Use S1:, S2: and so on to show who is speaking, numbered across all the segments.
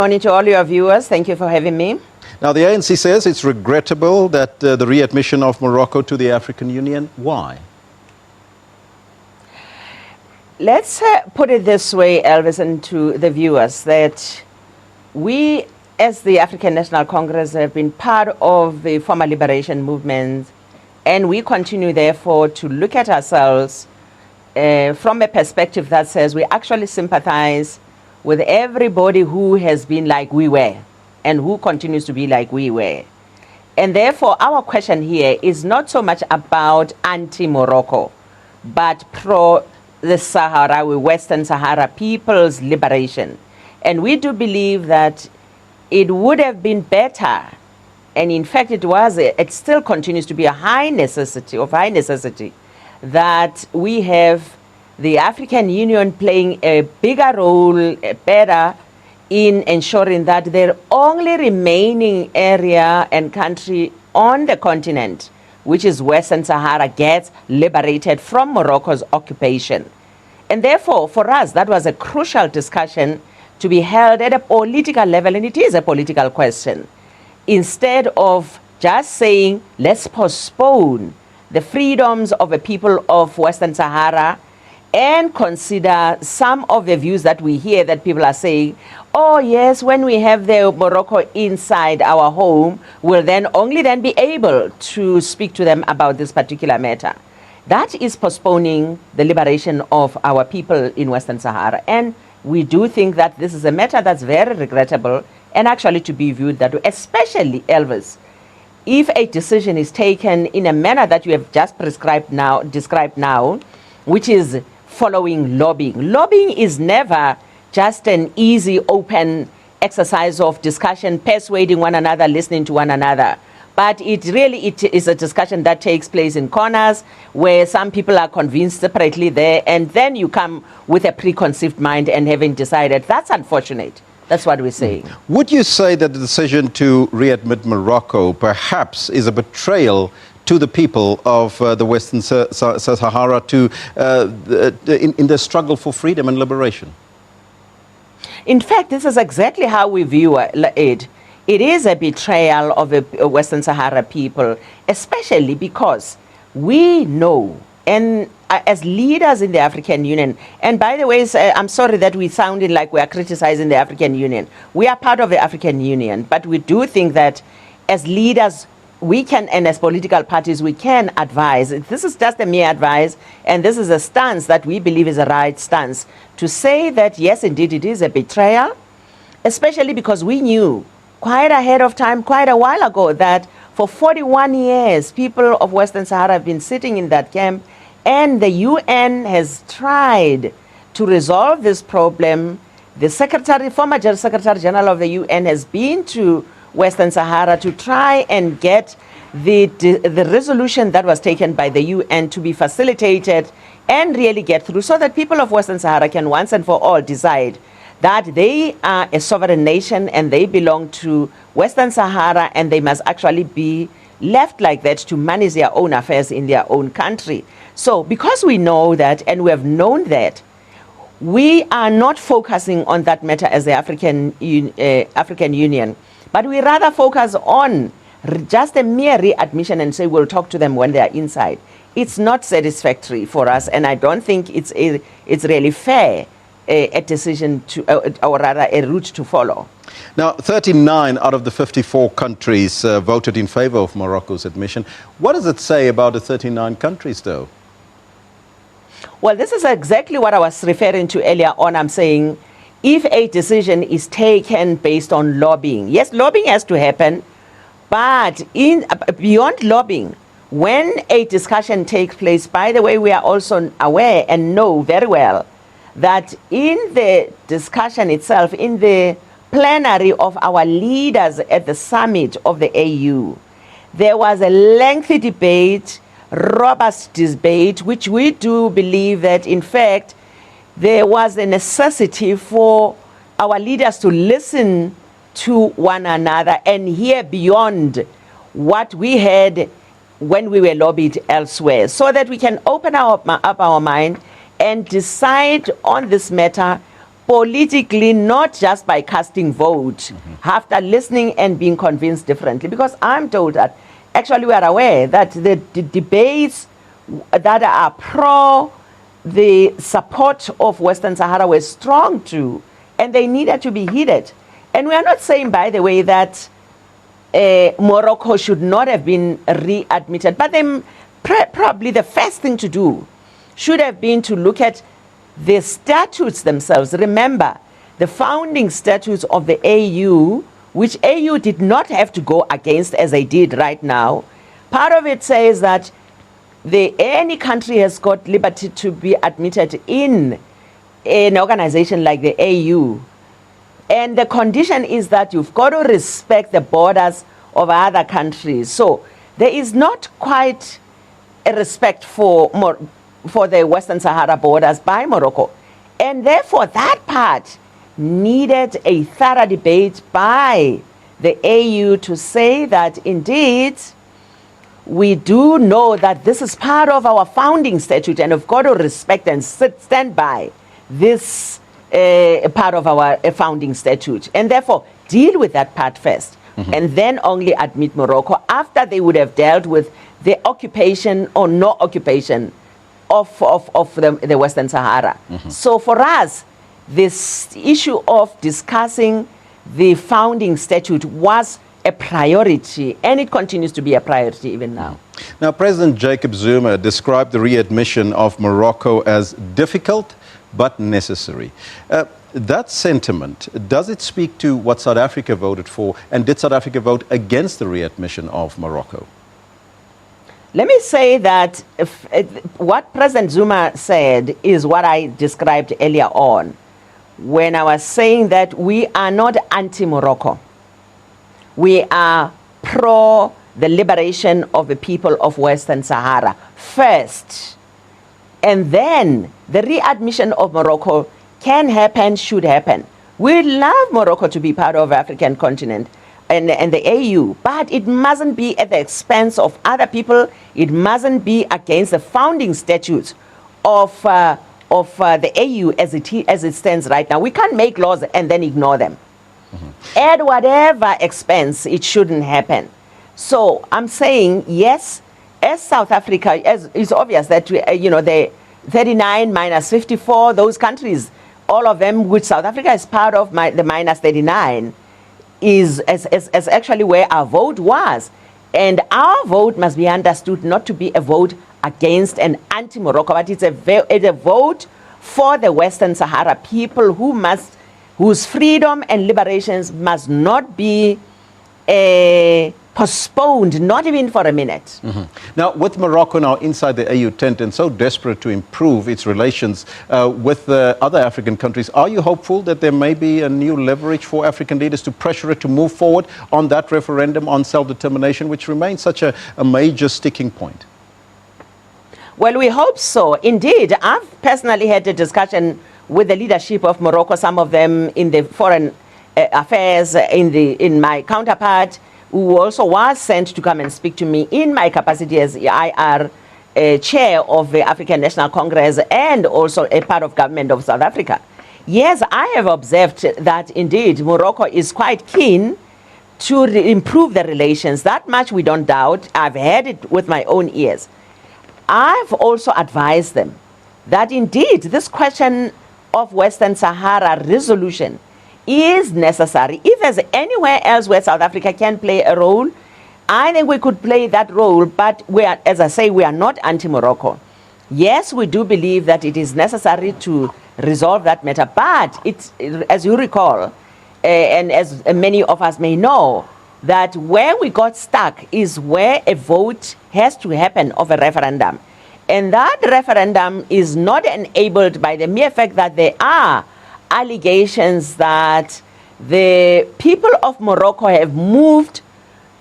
S1: Morning to all your viewers. Thank you for having me.
S2: Now, the ANC says it's regrettable that the readmission of Morocco to the African Union. Why?
S1: Let's put it this way, Elvis, and to the viewers, that we, as the African National Congress, have been part of the former liberation movement, and we continue, therefore, to look at ourselves from a perspective that says we actually sympathize with everybody who has been like we were and who continues to be like we were. And therefore, our question here is not so much about anti-Morocco, but pro the Sahrawi, Western Sahara people's liberation. And we do believe that it would have been better, and in fact it still continues to be a high necessity, that we have the African Union playing a bigger role, better, in ensuring that the only remaining area and country on the continent, which is Western Sahara, gets liberated from Morocco's occupation. And therefore, for us, that was a crucial discussion to be held at a political level, and it is a political question. Instead of just saying, let's postpone the freedoms of the people of Western Sahara and consider some of the views that we hear that people are saying, oh yes, when we have the Morocco inside our home, we'll then only then be able to speak to them about this particular matter. That is postponing the liberation of our people in Western Sahara. And we do think that this is a matter that's very regrettable and actually to be viewed that way, especially, Elvis, if a decision is taken in a manner that you have just described now, which is following lobbying. Lobbying is never just an easy, open exercise of discussion, persuading one another, listening to one another. But it is a discussion that takes place in corners where some people are convinced separately there, and then you come with a preconceived mind and having decided. That's unfortunate. That's what we're saying.
S2: Would you say that the decision to readmit Morocco perhaps is a betrayal to the people of the Western Sahara in their struggle for freedom and liberation?
S1: In fact, this is exactly how we view it. It is a betrayal of the Western Sahara people, especially because we know, and as leaders in the African Union, and by the way, I'm sorry that we sounded like we are criticizing the African Union. We are part of the African Union, but we do think that as leaders, we can, and as political parties, we can advise. This is just a mere advice, and this is a stance that we believe is a right stance, to say that, yes, indeed, it is a betrayal, especially because we knew quite ahead of time, quite a while ago, that for 41 years, people of Western Sahara have been sitting in that camp, and the UN has tried to resolve this problem. The former Secretary General of the UN has been to Western Sahara to try and get the resolution that was taken by the UN to be facilitated and really get through, so that people of Western Sahara can once and for all decide that they are a sovereign nation and they belong to Western Sahara, and they must actually be left like that to manage their own affairs in their own country. So because we know that, and we have known that, we are not focusing on that matter as the African Union, but we rather focus on just a mere readmission and say we'll talk to them when they are inside. It's not satisfactory for us, and I don't think it's really fair, a decision to, or rather a route to follow.
S2: Now, 39 out of the 54 countries voted in favor of Morocco's admission. What does it say about the 39 countries, though?
S1: Well, this is exactly what I was referring to earlier on. I'm saying, if a decision is taken based on lobbying, yes, lobbying has to happen, but beyond lobbying, when a discussion takes place, by the way, we are also aware and know very well that in the discussion itself, in the plenary of our leaders at the summit of the AU, there was a lengthy debate, robust debate, which we do believe that, in fact, there was a necessity for our leaders to listen to one another and hear beyond what we had when we were lobbied elsewhere, so that we can open up our mind and decide on this matter politically, not just by casting vote, after listening and being convinced differently. Because I'm told that actually we are aware that the debates that are pro the support of Western Sahara were strong too, and they needed to be heeded. And we are not saying, by the way, that Morocco should not have been readmitted, but then probably the first thing to do should have been to look at the statutes themselves. Remember, the founding statutes of the AU, which AU did not have to go against as they did right now. Part of it says that any country has got liberty to be admitted in an organization like the AU. And the condition is that you've got to respect the borders of other countries. So there is not quite a respect for the Western Sahara borders by Morocco. And therefore, that part needed a thorough debate by the AU to say that indeed, we do know that this is part of our founding statute and we've got to respect and stand by this part of our founding statute. And therefore, deal with that part first. And then only admit Morocco after they would have dealt with the occupation or no occupation of the Western Sahara. So for us, this issue of discussing the founding statute was a priority, and it continues to be a priority even now.
S2: Now, President Jacob Zuma described the readmission of Morocco as difficult but necessary. That sentiment, does it speak to what South Africa voted for, and did South Africa vote against the readmission of Morocco?
S1: Let me say that what President Zuma said is what I described earlier on when I was saying that we are not anti-Morocco. We are pro the liberation of the people of Western Sahara first. And then the readmission of Morocco can happen, should happen. We love Morocco to be part of the African continent and the AU, but it mustn't be at the expense of other people. It mustn't be against the founding statutes of the AU as it stands right now. We can't make laws and then ignore them. At whatever expense, it shouldn't happen. So I'm saying, yes, as South Africa, as it's obvious that, the 39 minus 54, those countries, all of them, which South Africa is part of, the minus 39, is actually where our vote was. And our vote must be understood not to be a vote against and anti-Morocco, but it's a vote for the Western Sahara people whose freedom and liberations must not be postponed, not even for a minute.
S2: Now, with Morocco now inside the AU tent and so desperate to improve its relations with the other African countries, are you hopeful that there may be a new leverage for African leaders to pressure it to move forward on that referendum on self-determination, which remains such a major sticking point?
S1: Well, we hope so. Indeed, I've personally had a discussion with the leadership of Morocco, some of them in the foreign affairs, in my counterpart, who also was sent to come and speak to me in my capacity as IR chair of the African National Congress and also a part of government of South Africa. Yes, I have observed that indeed Morocco is quite keen to improve the relations. That much we don't doubt. I've heard it with my own ears. I've also advised them that indeed this question of Western Sahara resolution is necessary. If there's anywhere else where South Africa can play a role, I think we could play that role, but as I say, we are not anti-Morocco. Yes, we do believe that it is necessary to resolve that matter, but it's, as you recall, and as many of us may know, that where we got stuck is where a vote has to happen of a referendum. And that referendum is not enabled by the mere fact that there are allegations that the people of Morocco have moved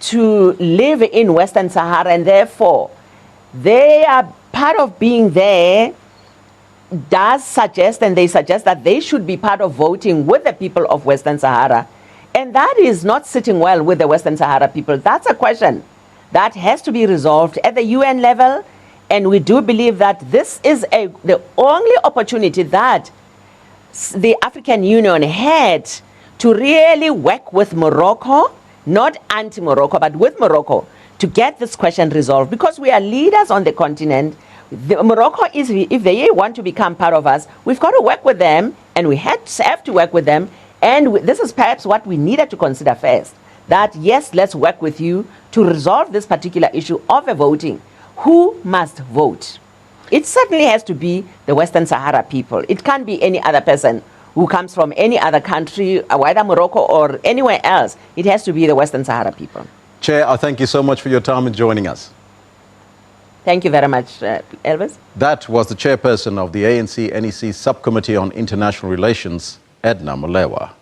S1: to live in Western Sahara, and therefore they are part of being there does suggest, and they suggest that they should be part of voting with the people of Western Sahara. And that is not sitting well with the Western Sahara people. That's a question that has to be resolved at the UN level. And we do believe that this is the only opportunity that the African Union had to really work with Morocco, not anti-Morocco, but with Morocco, to get this question resolved, because we are leaders on the continent. Morocco is, if they want to become part of us, we've got to work with them, and we have to work with them. And this is perhaps what we needed to consider first, that yes, let's work with you to resolve this particular issue of a voting. Who must vote? It certainly has to be the Western Sahara people. It can't be any other person who comes from any other country, whether Morocco or anywhere else. It has to be the Western Sahara people.
S2: Chair, I thank you so much for your time and joining us.
S1: Thank you very much, Elvis.
S2: That was the chairperson of the ANC NEC Subcommittee on International Relations, Edna Molewa.